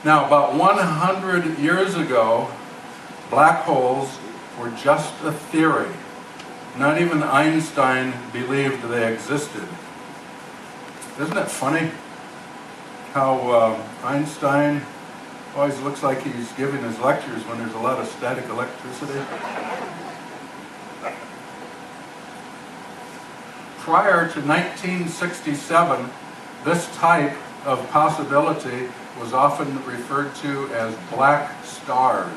Now, about 100 years ago, black holes were just a theory. Not even Einstein believed they existed. Isn't it funny how Einstein always looks like he's giving his lectures when there's a lot of static electricity? Prior to 1967, this type of possibility was often referred to as black stars.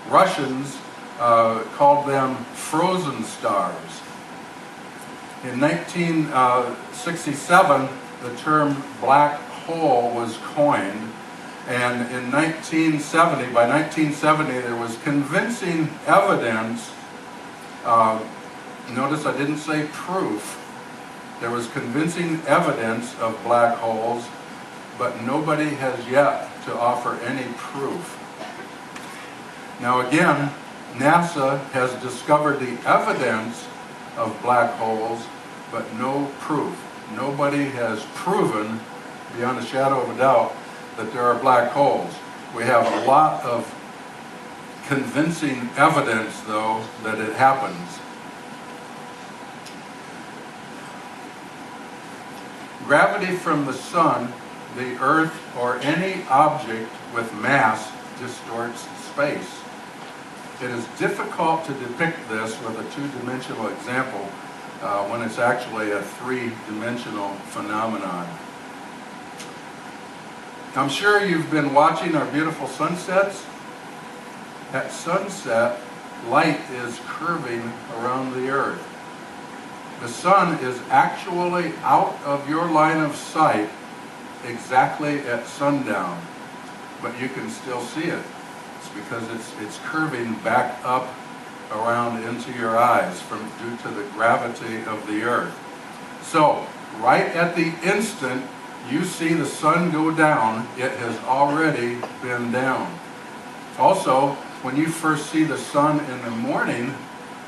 Russians called them frozen stars. In 1967, the term black hole was coined, and in 1970, by 1970, there was convincing evidence. Notice I didn't say proof. There was convincing evidence of black holes, but nobody has yet to offer any proof. Now again, NASA has discovered the evidence of black holes, but no proof. Nobody has proven, beyond a shadow of a doubt, that there are black holes. We have a lot of convincing evidence, though, that it happens. Gravity from the sun, the earth, or any object with mass distorts space. It is difficult to depict this with a two-dimensional example when it's actually a three-dimensional phenomenon. I'm sure you've been watching our beautiful sunsets. At sunset, light is curving around the earth. The sun is actually out of your line of sight exactly at sundown, but you can still see it. It's because it's curving back up around into your eyes due to the gravity of the earth. So, right at the instant you see the sun go down, it has already been down. Also, when you first see the sun in the morning,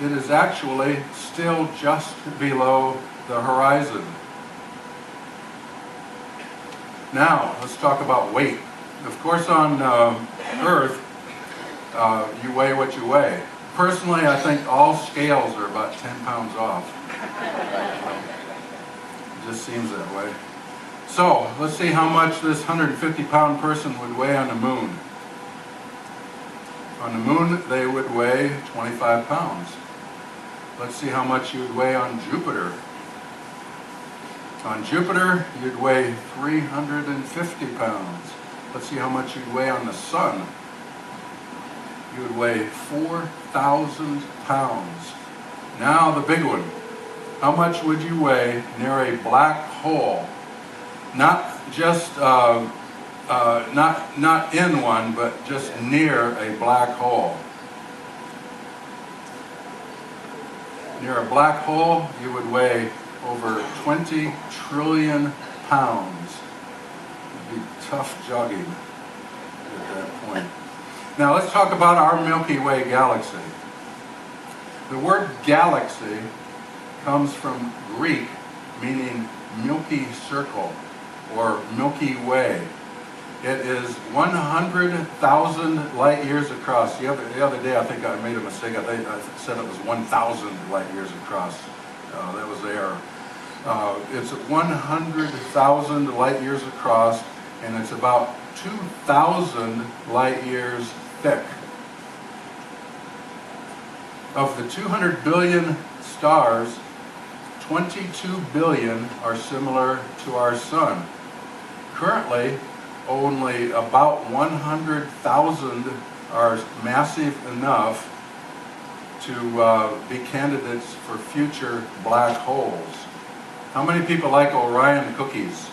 it is actually still just below the horizon. Now, let's talk about weight. Of course, on Earth, you weigh what you weigh. Personally, I think all scales are about 10 pounds off. It just seems that way. So, let's see how much this 150-pound person would weigh on the moon. On the moon, they would weigh 25 pounds. Let's see how much you would weigh on Jupiter. On Jupiter, you'd weigh 350 pounds. Let's see how much you'd weigh on the sun. You would weigh 4,000 pounds. Now the big one. How much would you weigh near a black hole? Not just, not in one, but just near a black hole. Near a black hole, you would weigh over 20 trillion pounds. It'd be tough jogging at that point. Now let's talk about our Milky Way galaxy. The word galaxy comes from Greek meaning Milky Circle or Milky Way. It is 100,000 light years across. The other day I think I made a mistake. I said it was 1,000 light years across. That was error. It's 100,000 light years across, and it's about 2,000 light years thick. Of the 200 billion stars, 22 billion are similar to our sun. Currently, only about 100,000 are massive enough to be candidates for future black holes. How many people like Orion cookies?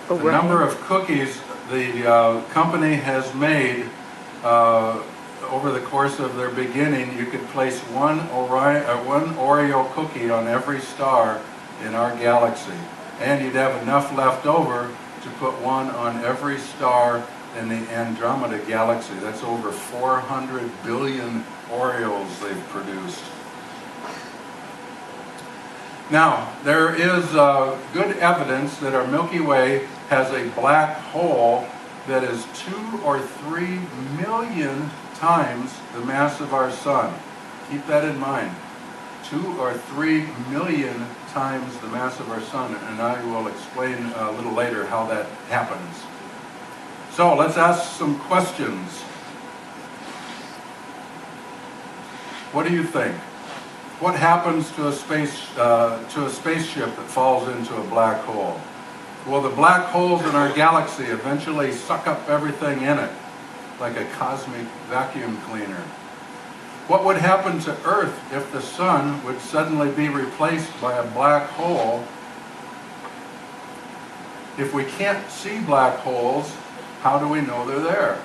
Orion. The number of cookies the company has made over the course of their beginning, you could place one Oreo cookie on every star in our galaxy. And you'd have enough left over to put one on every star in the Andromeda galaxy. That's over 400 billion Oreos they've produced. Now, there is good evidence that our Milky Way has a black hole that is 2 or 3 million times the mass of our sun. Keep that in mind. 2 or 3 million times the mass of our sun, and I will explain a little later how that happens. So let's ask some questions. What do you think? What happens to a spaceship that falls into a black hole? Well, the black holes in our galaxy eventually suck up everything in it, like a cosmic vacuum cleaner. What would happen to Earth if the sun would suddenly be replaced by a black hole? If we can't see black holes, how do we know they're there?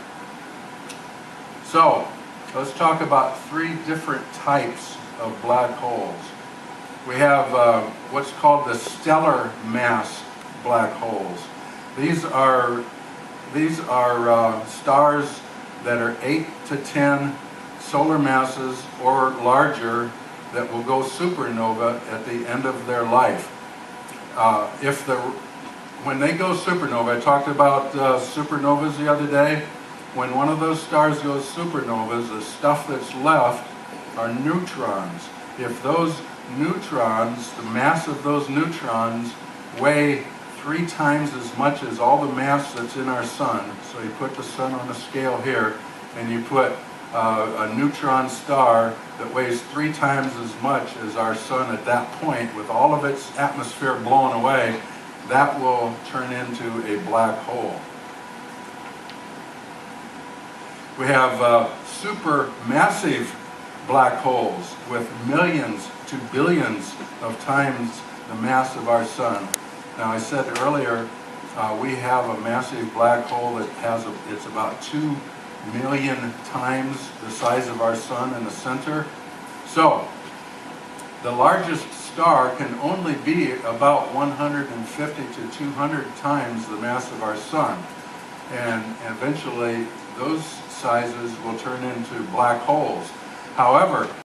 So, let's talk about 3 different types of black holes. We have what's called the stellar mass black holes. These are stars that are 8 to 10 solar masses or larger that will go supernova at the end of their life. When they go supernova, I talked about supernovas the other day. When one of those stars goes supernovas, the stuff that's left are neutrons. If those neutrons, the mass of those neutrons, weigh 3 times as much as all the mass that's in our sun, so you put the sun on a scale here, and you put a neutron star that weighs 3 times as much as our sun at that point, with all of its atmosphere blown away, that will turn into a black hole. We have supermassive black holes with millions to billions of times the mass of our sun. Now, I said earlier, we have a massive black hole that it's about 2 million times the size of our sun in the center. So, the largest star can only be about 150 to 200 times the mass of our sun. And eventually, those sizes will turn into black holes. However,